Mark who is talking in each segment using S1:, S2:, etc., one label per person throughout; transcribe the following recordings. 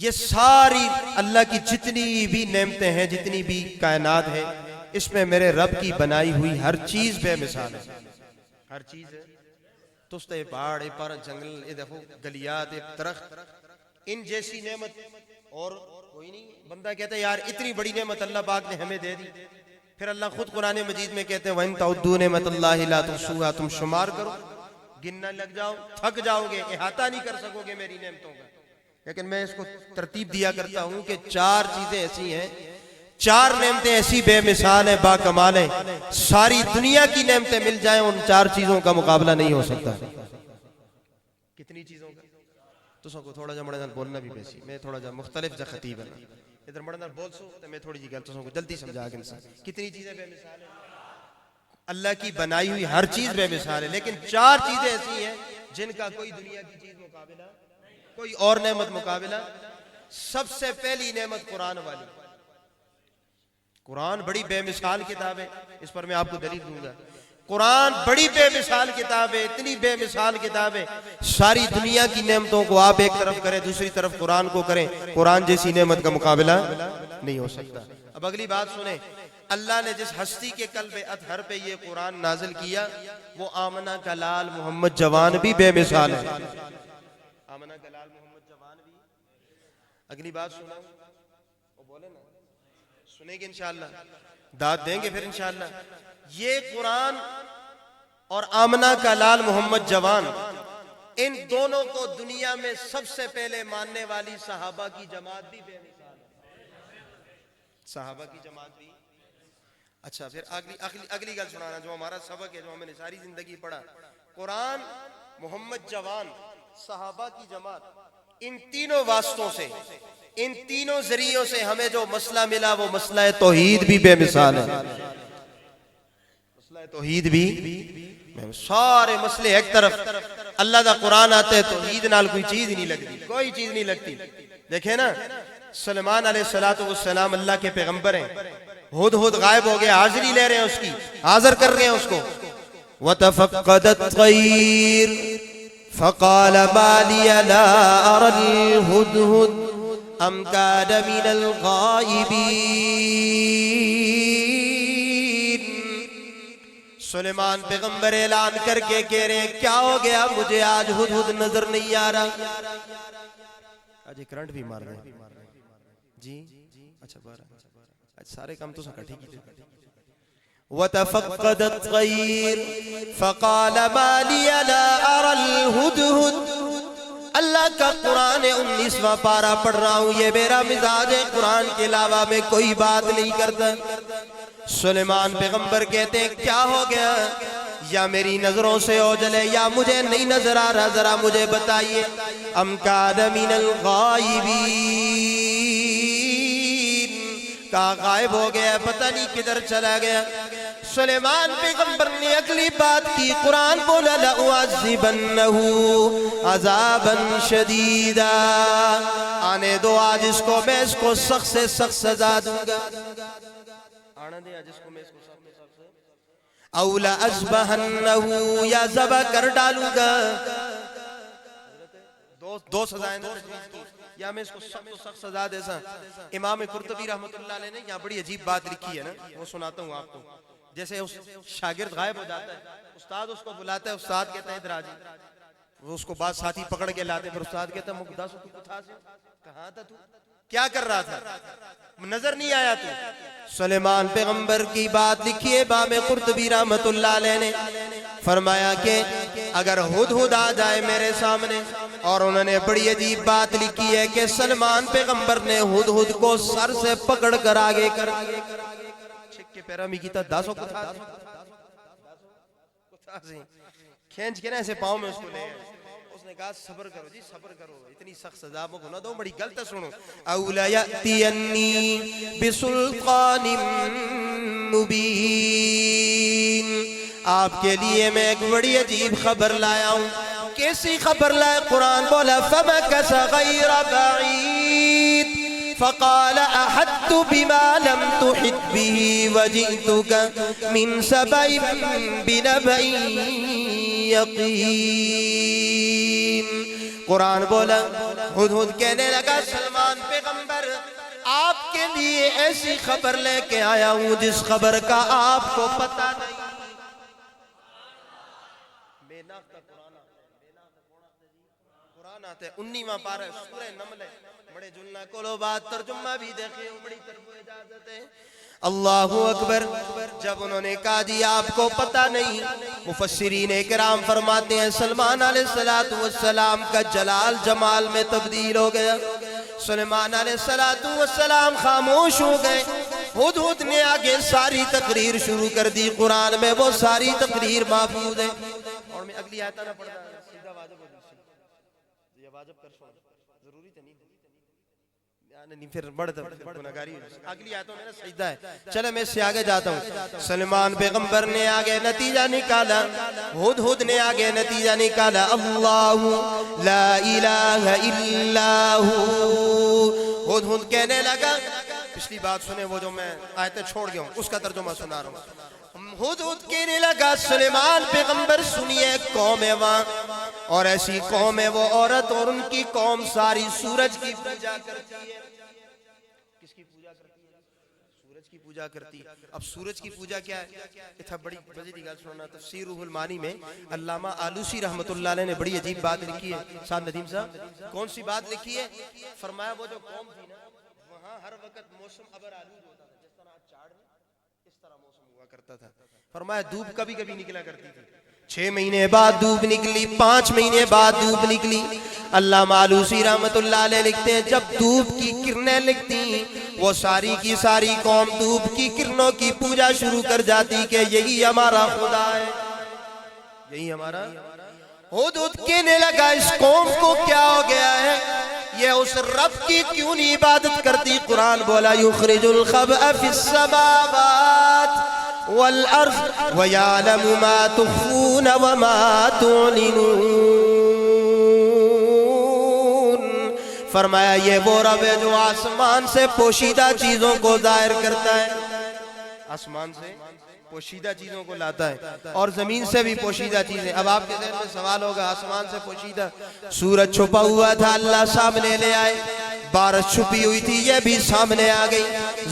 S1: یہ ساری اللہ کی جتنی بھی نعمتیں ہیں، جتنی بھی کائنات ہے، اس میں میرے رب کی بنائی ہوئی ہر چیز بے مثال ہے. ہر چیز ہے. تست پہاڑ، پر جنگل، یہ دیکھو گلیات، درخت، ان جیسی نعمت اور کوئی نہیں. بندہ کہتا ہے یار اتنی بڑی نعمت اللہ پاک نے ہمیں دے دی. پھر اللہ خود قرآن مجید میں کہتے ہیں وَإِن تَعُدُّوا نِعْمَتَ اللَّهِ لَا تُحْصُوهَا، تم شمار کرو گننا لگ جاؤ تھک جاؤ گے، احاطہ نہیں کر سکو گے میری نعمتوں کا. لیکن میں اس کو ترتیب دیا کرتا ہوں کہ چار چیزیں ایسی ہیں، چار نعمتیں ایسی بے مثال ہیں، با کمال ہیں، ساری دنیا کی نعمتیں مل جائیں ان چار چیزوں کا مقابلہ نہیں ہو سکتا. کتنی چیزوں کا؟ تو سب کو تھوڑا جا مڑے نال بولنا بھی بیسی، میں تھوڑا جا مختلف جا خطیب ہے ادھر مڑے نال بول سو تو میں تھوڑی جی گل تو سب کو جلدی سمجھا کے انسان. کتنی چیزیں بے مثال ہیں؟ اللہ کی بنائی ہوئی ہر چیز بے مثال ہے، لیکن چار چیزیں ایسی ہیں جن کا کوئی دنیا کی چیز مقابلہ، کوئی اور نعمت مقابلہ. سب سے پہلی نعمت قرآن والی. قرآن بڑی بے مثال کتاب ہے، اس پر میں آپ کو دلیل دوں گا. قرآن بڑی بے مثال کتاب ہے، اتنی بے مثال کتاب ہے، ساری دنیا کی نعمتوں کو آپ ایک طرف کریں دوسری طرف قرآن کو کریں، قرآن جیسی نعمت کا مقابلہ نہیں ہو سکتا. اب اگلی بات سنیں، اللہ نے جس ہستی کے قلب اطہر پہ یہ قرآن نازل کیا وہ آمنہ کا لال محمد جوان بھی بے مثال ہے. آمنہ کا لال محمد جوان بھی. اگلی بات سنا وہ بولے نا، سنیں گے انشاءاللہ، داد دیں گے پھر انشاءاللہ. یہ قرآن اور آمنہ کا لال محمد جوان، ان دونوں کو دنیا میں سب سے پہلے ماننے والی صحابہ کی جماعت بھی بے مثال ہے. صحابہ کی جماعت بھی. اچھا پھر اگلی گل سنانا جو ہمارا سبق ہے، جو ہم نے ساری زندگی پڑھا. قرآن، محمد جوان، صحابہ کی جماعت، ان تینوں واسطوں سے، ان تینوں ذریعوں سے ہمیں جو مسئلہ ملا وہ مسئلہ توحید بھی بے مثال ہے. مسئلہ توحید بھی سارے مسئلے ایک طرف، اللہ دا قرآن آتا ہے توحید نال کوئی چیز نہیں لگتی، کوئی چیز نہیں لگتی. دیکھیں نا سلیمان علیہ السلام اللہ کے پیغمبر ہیں، ہدہد غائب ہو گیا، حاضری لے رہے ہیں اس کی، حاضر کر رہے ہیں اس کو. وَتَفَقَّدَ الطَّيْرُ فَقَالَ مَا لِيَ لَا أَرَى الْهُدْهُدَ أَمْ كَانَ مِنَ الْغَائِبِينَ. سلیمان پیغمبر اعلان کر کے کہہ رہے ہیں کیا ہو گیا، مجھے آج ہدہد نظر نہیں آ رہا. آج کرنٹ بھی مار رہے ہیں جی. اچھا بارہ سارے کام تو سکٹھی کی تھے. وَتَفَقَّدَ الطَّيْرُ فَقَالَ مَا لِيَ لَا أَرَى الْهُدْهُدَ. اللہ کا قرآن 19واں پارہ پڑھ رہا ہوں، یہ میرا مزاج ہے، قرآن کے علاوہ میں کوئی بات نہیں کرتا. سلیمان پیغمبر کہتے ہیں کیا ہو گیا، یا میری نظروں سے اوجھل ہے یا مجھے نہیں نظر آ رہا، ذرا مجھے بتائیے. ام کان من الغائبین، کہاں غائب ہو گیا، پتہ نہیں کدھر چلا گیا. سلیمان پیغمبر نے اگلی بات کی، قرآن بولا لَأُعَذِّبَنَّهُ عَذَابًا شَدِيدًا، آنے دو آج اس کو، میں اس کو سخت سے سخت سزا دوں گا. آنا دے آج اس کو، میں اس کو سخت سے سخت اَوْ لَأَذْبَحَنَّهُ، یا ذبح کر ڈالوں گا. دو سزائیں یا میں اس کو سخت و سخت سزا دے سا. امام قرطبی رحمت اللہ علیہ نے یہاں بڑی عجیب بات لکھی ہے نا، وہ سناتا ہوں آپ کو. جیسے شاگرد غائب ہو جاتا ہے، استاد اس کو بلاتا ہے، استاد کہتا ہے ادھر آ جی، وہ اس کو بعض ساتھی پکڑ کے لاتے، پھر استاد کہتا ہے مقدس تو کتھا سے، کہاں تھا تو، کیا کر رہا تھا، نظر نہیں آیا تو. سلیمان پیغمبر کی بات لکھی ہے امام قرطبی رحمت اللہ علیہ نے، فرمایا کہ اگر ہدہد آ جائے میرے سامنے، اور انہوں نے بڑی عجیب بات لکھی ہے کہ سلیمان پیغمبر نے ہدہد کو سر سے پکڑ کر آگے کر چھک کے پیرامی کی تا داسو کتھا سے کھینچ کے نا ایسے پاؤں میں اس کو لے گئے. اس نے کہا صبر کرو جی، صبر کرو، اتنی سخت سزا کو نہ دو، بڑی غلط ہے. سنو، اَوْ لَيَأْتِيَنِّي بِسُلْطَانٍ مُبِينٍ، آپ کے لیے میں ایک بڑی عجیب خبر لایا ہوں. کیسی خبر لائے؟ قرآن بولا فَمَكَثَ غَيْرَ بَعِيدٍ فَقَالَ أَحَطْتُ بِمَا لَمْ تُحِطْ بِهِ وَجِئْتُكَ مِنْ سَبَإٍ بِنَبَإٍ یقین. قرآن بولا، ہدہد کہنے لگا سلمان آپ کے لیے ایسی خبر لے کے آیا ہوں جس خبر کا آپ کو پتہ نہیں. قرآن آتا ہے 19واں پارہ سورہ نمل ہے. بڑے جنہ کولو بات ترجمہ بھی دیکھے بڑی طرف اجازت ہے. اللہ اکبر. جب انہوں نے کہا جی آپ کو پتہ نہیں, مفسرین کرام فرماتے ہیں سلمان علیہ السلام کا جلال جمال میں تبدیل ہو گیا. سلیمان علیہ السلام خاموش ہو گئے. ہدہد نے آگے ساری تقریر شروع کر دی. قرآن میں وہ ساری تقریر محفوظ ہے. اور میں اگلی آیت نہ پڑھتا سیدھا واجب ہو جائے. یہ واجب کر سو ضروری تو نہیں نہیں پھر بڑھ گناہگاری. اگلی آیتوں میں سجدہ ہے. چلے میں اس سے آگے جاتا ہوں. سلمان پیغمبر نے آگے نتیجہ نکالا, ہدہد نے آگے نتیجہ نکالا, اللہ لا الہ الا ہو. ہدہد کہنے لگا, پچھلی بات سنیں وہ جو میں آیتیں چھوڑ گیا ہوں اس کا ترجمہ سنا رہا ہوں. ہدہد کہنے لگا سلیمان پیغمبر سنیے, قوم ہے وہاں اور ایسی قوم ہے وہ عورت اور ان کی قوم ساری سورج کی پوجا کرتی ہے. کس کی پوجا کرتی ہے؟ سورج کی پوجا کرتی ہے. اب سورج کی پوجا کیا ہے؟ اتنا بڑی مزید گل سننا. تفسیر روح المعانی میں علامہ آلوسی رحمۃ اللہ علیہ نے بڑی عجیب بات لکھی ہے. سعد ندیم صاحب کون سی بات لکھی ہے؟ فرمایا وہ جو قوم تھی نا وہاں ہر وقت موسم ابر آلود ہوتا تھا. جس طرح چاڑ میں اس طرح موسم ہوا کرتا تھا. فرمایا دھوپ کبھی کبھی نکلا کرتی تھی. 6 مہینے بعد دھوپ نکلی, 5 مہینے بعد دھوپ نکلی. علامہ آلوسی رحمت اللہ علیہ لکھتے ہیں جب دھوپ کی کرنیں لکھتی وہ ساری کی ساری قوم دھوپ کی کرنوں کی پوجا شروع کر جاتی کہ یہی ہمارا خدا ہے, یہی ہمارا. ہدہد کہنے لگا اس قوم کو کیا ہو گیا ہے, یہ اس رب کی کیوں نہیں عبادت کرتی. قرآن بولا یخرج الخبأ فی السماوات والارض ویعلم ما تخفون وما تعلنون. فرمایا یہ وہ رب ہے جو آسمان سے پوشیدہ چیزوں کو ظاہر کرتا ہے, آسمان سے پوشیدہ چیزوں کو لاتا ہے اور زمین سے بھی پوشیدہ چیزیں. اب آپ کے ذہن میں سوال ہوگا آسمان سے پوشیدہ, سورج چھپا ہوا تھا اللہ سامنے لے آئے, بارش چھپی ہوئی تھی یہ بھی سامنے آ گئی,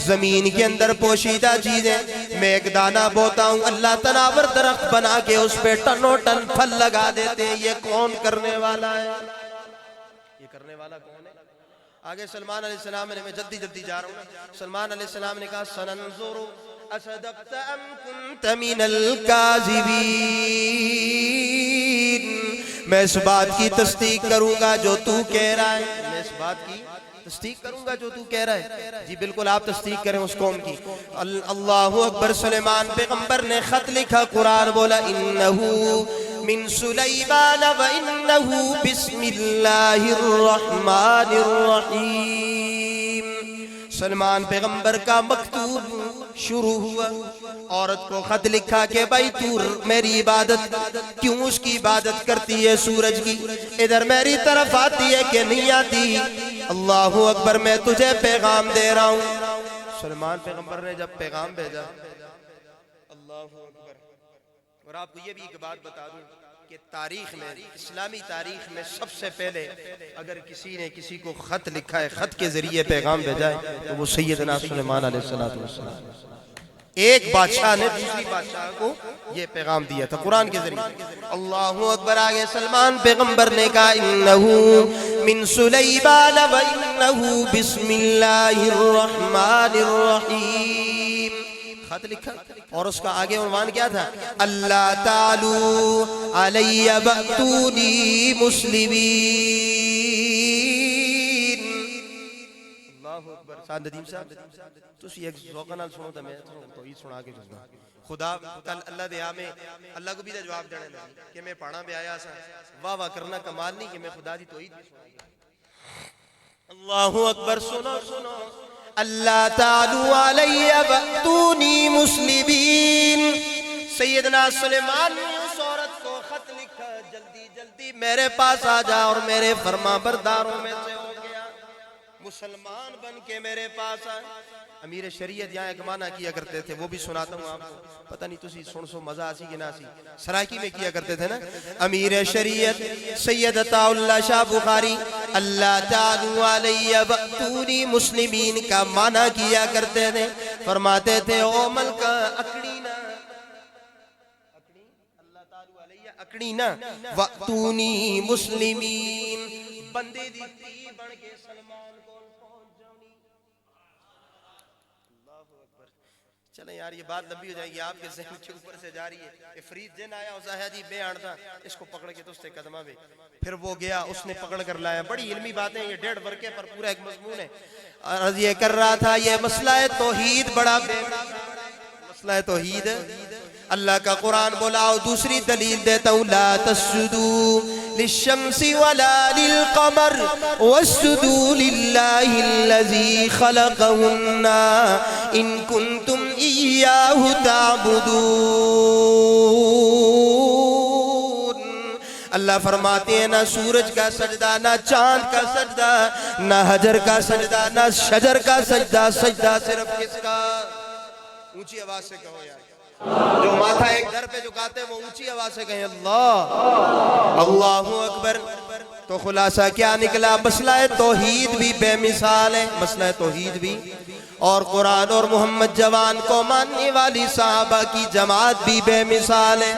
S1: زمین کے اندر پوشیدہ چیزیں. میں ایک دانہ بوتا ہوں اللہ تناور درخت بنا کے اس پہ ٹنوں ٹن پھل لگا دیتے ہیں. یہ کون کرنے والا ہے؟ یہ کرنے والا کون ہے؟ آگے سلمان علیہ السلام نے, میں جلدی جلدی جا رہا ہوں. سلمان علیہ السلام نے کہا سننظر اصدقت ام کنت من الکاذبین, میں اس بات کی تصدیق کروں گا جو تو کہہ رہا ہے. میں اس بات کی تصدیق کروں گا جو تو کہہ رہا ہے. جی بالکل آپ تصدیق کریں اس قوم کی. اللہ اکبر. سلیمان پیغمبر نے خط لکھا, قرآن بولا انہو من سلیمان و انہو بسم اللہ الرحمن الرحیم. سلمان پیغمبر کا مکتوب شروع ہوا. عورت کو خط لکھا کہ بھائی تو میری عبادت کیوں اس کی عبادت کرتی ہے سورج کی, ادھر میری طرف آتی ہے کہ نہیں آتی. اللہ اکبر. میں تجھے پیغام دے رہا ہوں. سلمان پیغمبر نے جب پیغام بھیجا, اللہ اکبر. اور آپ کو یہ بھی ایک بات بتا دوں کہ تاریخ میں, اسلامی تاریخ میں سب سے پہلے اگر کسی نے کسی کو خط لکھا ہے, خط کے ذریعے پیغام بھیجا ہے تو وہ سیدنا سلیمان علیہ السلام. ایک بادشاہ نے دوسری بادشاہ کو یہ پیغام دیا تھا قرآن کے ذریعے. اللہ اکبر. آگے سلمان پیغمبر نے کہا انہو من سلیمان و انہو بسم اللہ الرحمن الرحیم. خط لکھا اور اس کا آگے عنوان کیا تھا, اللہ تعالی علی وأتونی مسلمین. اللہ اکبر. سعد ندیم صاحب تسی ایک ذوقہ نال سنو تو میں توحید سنا کے جسنا. خدا کل اللہ دے آمیں اللہ کو بھی دے جواب دینے لگا کہ میں پڑھا میں آیا سا واہ واہ کرنا کمال نہیں کہ میں خدا دی توحید بھی سنا. اللہ اکبر. سنو سنو, اللہ تعالی علی وأتونی مسلمین. سیدنا سلیمان نے اس عورت کو خط لکھا, جلدی جلدی میرے پاس آ جا اور میرے فرما برداروں میں سے ہو گیا, مسلمان بن کے میرے پاس آئے. امیر شریعت یہاں ایک معنی کیا کرتے تھے, وہ بھی سناتا ہوں آپ کو, پتہ نہیں تسی سن سو مزہ آسی کہ نہ آسی. سرائکی میں کیا کرتے تھے نا, امیر شریعت سید عطا اللہ شاہ بخاری اللہ تعالی علیہ وقتونی مسلمین کا معنی کیا کرتے تھے. فرماتے تھے او ملکہ اکڑی نا, اللہ تعالی علیہ اکڑی نا, وقتونی مسلمین بندے دی تی بن کے سلمان کو پہنچ جانی. اللہ اکبر. چلیں یار یہ بات لمبی ہو جائے گی, آپ کے ذہن کے اوپر سے جا رہی ہے. افرید جن آیا ہوتا ہے جی بے آنڈا, اس کو پکڑ کے تو اس سے قدمہ بے, پھر وہ گیا اس نے پکڑ کر لایا. بڑی علمی باتیں, یہ 1.5 ورقے پر پورا ایک مضمون ہے. عرض یہ کر رہا تھا یہ مسئلہ توحید بڑا مسئلہ توحید. اللہ کا قرآن بولا, اور دوسری دلیل دیتا ہوں, لا تسجدوا للشمس ولا للقمر واسجدوا للہ الذی خلقہن ان کنتم ایاہ تعبدون. اللہ فرماتے ہیں نہ سورج کا سجدہ, نہ چاند کا سجدہ, نہ حجر کا سجدہ, نہ شجر کا سجدہ. سجدہ صرف کس کا؟ اونچی آواز سے کہو یار, جو ماتھا ایک در پہ جھکاتے ہیں وہ اونچی آواز سے کہیں اللہ اللہ اکبر. تو خلاصہ کیا نکلا؟ مسئلہ توحید بھی بے مثال ہے, مسئلہ توحید بھی, اور قرآن اور محمد جوان کو ماننے والی صحابہ کی جماعت بھی بے مثال ہے.